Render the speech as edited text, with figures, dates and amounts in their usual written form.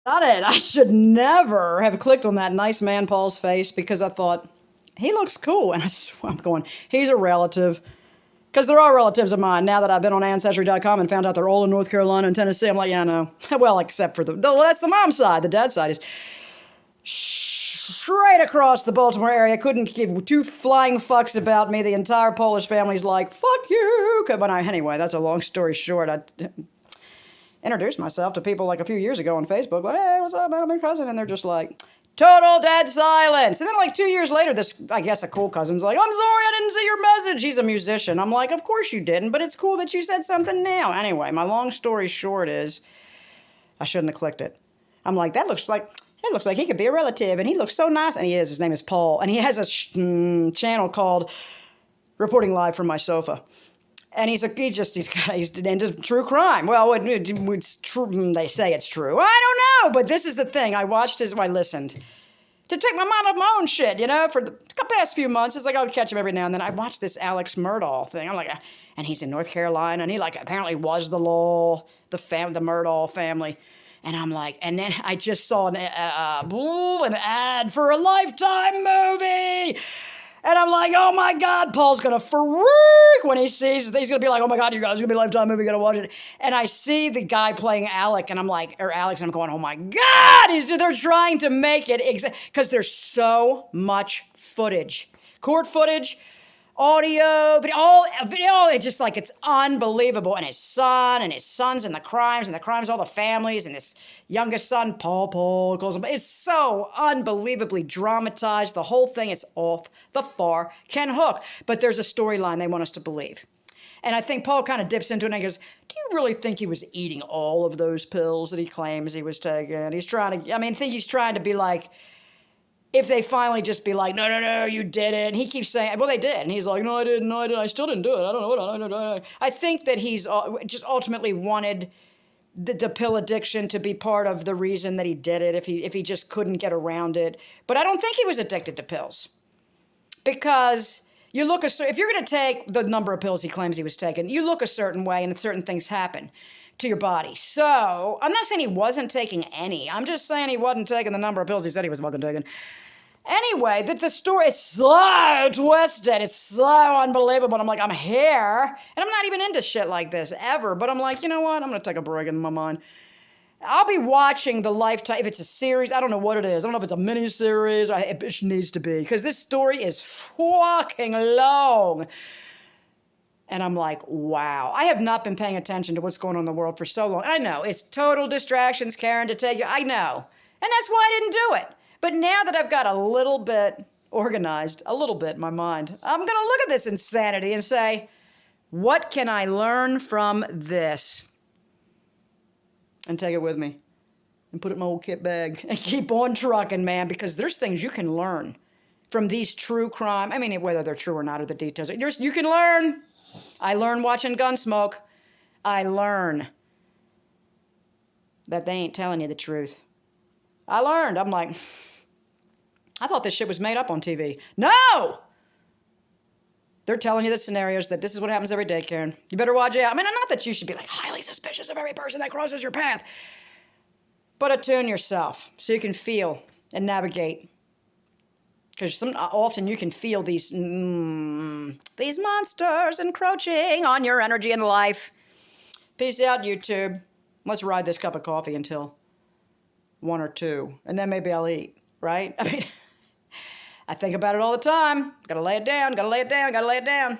Got it. I should never have clicked on that nice man Paul's face because I thought, he looks cool. And I'm going, he's a relative. Because they're all relatives of mine. Now that I've been on Ancestry.com and found out they're all in North Carolina and Tennessee, I'm like, yeah, I know. Well, except for well, that's the mom's side. The dad's side is straight across the Baltimore area. Couldn't give two flying fucks about me. The entire Polish family's like, fuck you. Anyway, that's a long story short. I introduced myself to people like a few years ago on Facebook. Like, hey, what's up, man? I'm your cousin. And they're just like, total dead silence. And then like 2 years later, this, I guess a cool cousin's like, I'm sorry I didn't see your message. He's a musician. I'm like, of course you didn't, but it's cool that you said something now. Anyway, my long story short is, I shouldn't have clicked it. I'm like, it looks like he could be a relative, and he looks so nice. And he is. His name is Paul. And he has a channel called Reporting Live from My Sofa. And he's into true crime. Well, it's true. They say it's true. I don't know, but this is the thing. I listened to take my mind off my own shit, for the past few months. It's like I'll catch him every now and then. I watched this Alex Murdaugh thing. I'm like, and he's in North Carolina, and he apparently was the law, the Murdaugh family. And I'm like, and then I just saw an ad for a Lifetime movie. And I'm like, oh my God, Paul's going to freak when he sees, he's going to be like, oh my God, you guys, it's going to be a Lifetime movie, got to watch it. And I see the guy playing Alex, and I'm going, oh my God, they're trying to make it, because there's so much footage, court footage, audio, video, it's just like, it's unbelievable. And his son's in the crimes, all the families, and this youngest son, Paul calls him. It's so unbelievably dramatized. The whole thing is off the can hook. But there's a storyline they want us to believe. And I think Paul kind of dips into it and he goes, do you really think he was eating all of those pills that he claims he was taking? He's trying to be like, if they finally just be like, no, you did it. And he keeps saying, well, they did. And he's like, no, I didn't. I still didn't do it. I don't know. I think that he's just ultimately wanted the pill addiction to be part of the reason that he did it, if he just couldn't get around it. But I don't think he was addicted to pills. Because if you're going to take the number of pills he claims he was taking, you look a certain way and certain things happen to your body. So I'm not saying he wasn't taking any. I'm just saying he wasn't taking the number of pills he said he was fucking taking. Anyway, the story is so twisted. It's so unbelievable. I'm like, I'm here. And I'm not even into shit like this ever. But I'm like, you know what? I'm going to take a break in my mind. I'll be watching the Lifetime. If it's a series, I don't know what it is. I don't know if it's a mini-series. It needs to be. Because this story is fucking long. And I'm like, wow. I have not been paying attention to what's going on in the world for so long. I know. It's total distractions, Karen, to take you. I know. And that's why I didn't do it. But now that I've got a little bit organized, in my mind, I'm going to look at this insanity and say, what can I learn from this? And take it with me. And put it in my old kit bag. And keep on trucking, man, because there's things you can learn from these true crime. I mean, whether they're true or not, or the details. You can learn. I learn watching Gunsmoke. I learn that they ain't telling you the truth. I learned. I'm like, I thought this shit was made up on TV. No! They're telling you the scenarios that this is what happens every day, Karen. You better watch out. I mean, not that you should be like highly suspicious of every person that crosses your path. But attune yourself so you can feel and navigate. Because often you can feel these monsters encroaching on your energy and life. Peace out, YouTube. Let's ride this cup of coffee until 1 or 2. And then maybe I'll eat, right? I mean, I think about it all the time. Gotta lay it down.